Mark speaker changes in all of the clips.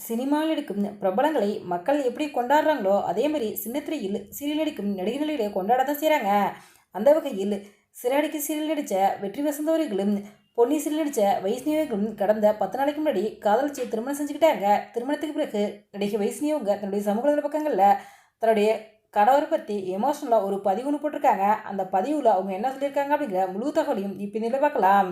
Speaker 1: சினிமாவில் நடிக்கும் பிரபலங்களை மக்கள் எப்படி கொண்டாடுறாங்களோ அதே மாதிரி சின்னத்திரையில் சீரியல் நடிக்கும் நடிகர்களிடையே கொண்டாட தான் செய்கிறாங்க. அந்த வகையில் சிறாடிக்கு சீரியல் நடித்த வெற்றி வசந்த் அவர்களும் பொன்னி சீரியல் நடித்த வைஷ்ணவிகளும் கடந்த 10 நாளைக்கு முன்னாடி காதலிச்சு திருமணம் செஞ்சுக்கிட்டாங்க. திருமணத்துக்கு பிறகு நடிகை வைஷ்ணவி அவங்க தன்னுடைய சமூக வலைதள பக்கங்களில் தன்னுடைய கணவரை பற்றி எமோஷனலாக ஒரு பதிவு ஒன்று போட்டிருக்காங்க. அந்த பதிவில் அவங்க என்ன சொல்லியிருக்காங்க அப்படிங்கிற முழு தகவலையும் இப்போ இதில் பார்க்கலாம்.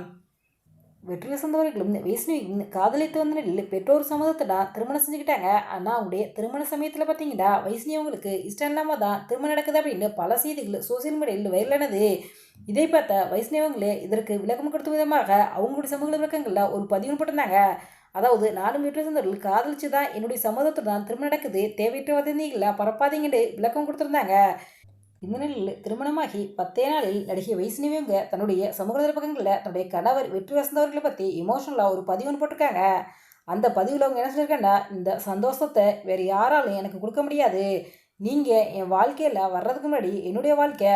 Speaker 1: வெற்றி வசந்தவர்களும் வைஷ்ணவியும் காதலித்து வந்த நிலையில் பெற்றோர் சம்மதத்தை திருமணம் செஞ்சுக்கிட்டாங்க. ஆனால் அவங்களுடைய திருமண சமயத்தில் பார்த்தீங்கன்னா வைஷ்ணவி அவங்களுக்கு இஷ்டம் இல்லாமல் தான் திருமணம் நடக்குது அப்படின்னு பல செய்திகள் சோசியல் மீடியாவில் வைரலானது. இதை பார்த்த வைஷ்ணவங்களே இதற்கு விளக்கம் கொடுத்த விதமாக அவங்களுடைய சமூக விளக்கங்களில் ஒரு பதிவு போட்டிருந்தாங்க. அதாவது நானும் வெற்றி வசந்தவர்கள் காதலிச்சு தான் என்னுடைய சம்மதத்துடன் தான் திருமணம் நடக்குது, தேவையற்ற வதந்திகளை பரப்பாதீங்கன்னு விளக்கம் கொடுத்துருந்தாங்க. இந்த நிலையில் திருமணமாகி 10 நாளில் நடிகை வைஷ்ணவிங்க தன்னுடைய சமூக பக்கங்களில் தன்னுடைய கணவர் வெற்றி வசந்த் அவர்களை பற்றி எமோஷனலாக ஒரு பதிவு ஒன்று போட்டிருக்காங்க. அந்த பதிவில் அவங்க என்ன சொல்லியிருக்காங்கன்னா, இந்த சந்தோஷத்தை வேறு யாராலும் எனக்கு கொடுக்க முடியாது. நீங்கள் என் வாழ்க்கையில் வர்றதுக்கு முன்னாடி என்னுடைய வாழ்க்கை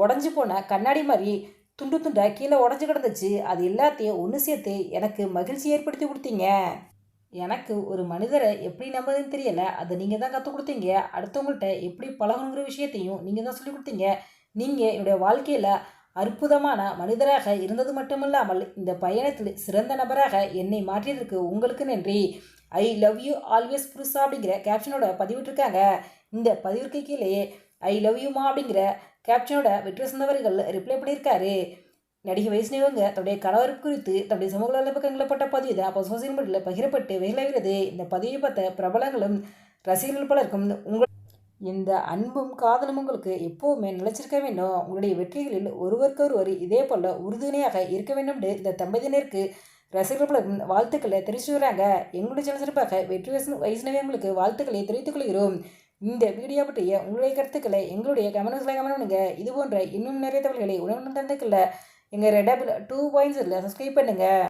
Speaker 1: உடஞ்சி போன கண்ணாடி மாதிரி துண்டு துண்டாக கீழே உடஞ்சி கிடந்துச்சு. அது எல்லாத்தையும் ஒன்று சேர்த்து எனக்கு மகிழ்ச்சி ஏற்படுத்தி கொடுத்தீங்க. எனக்கு ஒரு மனிதரை எப்படி நம்புறதுன்னு தெரியல. அதை நீங்கள் தான் கற்றுக் கொடுத்தீங்க. அடுத்தவங்கள்ட்ட எப்படி பழகணுங்கிற விஷயத்தையும் நீங்கள் தான் சொல்லிக் கொடுத்தீங்க. நீங்கள் என்னுடைய வாழ்க்கையில் அற்புதமான மனிதராக இருந்தது மட்டுமில்லாமல் இந்த பயணத்தில் சிறந்த நபராக என்னை மாற்றியதற்கு உங்களுக்கு நன்றி. ஐ லவ் யூ ஆல்வேஸ் புருஷா அப்படிங்கிற கேப்ஷனோட பதிவிட்டிருக்காங்க. இந்த பதிவிற்கு கீழே ஐ லவ் யூமா அப்படிங்கிற கேப்ஷனோட வெற்றி வசந்தவர்கள் ரிப்ளை பண்ணியிருக்காரு. நடிகை வைஷ்ணவிங்க தன்னுடைய கணவர் குறித்து தன்னுடைய சமூக வலைப்பக்கங்களில் போட்ட பதிவு தான் அப்போ சோசியல் மீடியாவில் பகிரப்பட்டு வெளியாகிறது. இந்த பதிவை பார்த்த பிரபலங்களும் ரசிகர்கள் பலருக்கும் உங்கள் இந்த அன்பும் காதலும் உங்களுக்கு எப்போவுமே நிலைச்சிருக்க வேண்டும். உங்களுடைய வெற்றிகளில் ஒருவருக்கொருவர் இதே போல் உறுதுணையாக இருக்க வேண்டும் என்று இந்த தம்பதியினருக்கு ரசிகர்கள் பலரும் வாழ்த்துக்களை தெரிவித்து வராங்க. எங்களுடைய சேனல் சிறப்பாக வெற்றி வைஷ்ணவி உங்களுக்கு வாழ்த்துக்களை தெரிவித்துக் கொள்கிறோம். இந்த வீடியோ பற்றிய உங்களுடைய கருத்துக்களை எங்களுடைய கமெண்ட்ஸில் கமெண்ட் பண்ணுங்க. இது போன்ற இன்னும் நிறைய தகவல்களை உடனுடன் தந்துக்கல எங்கள் ரெட் ஆப்பில் 2 பாயிண்ட்ஸ் இல்லை சப்ஸ்கிரைப் பண்ணுங்கள்.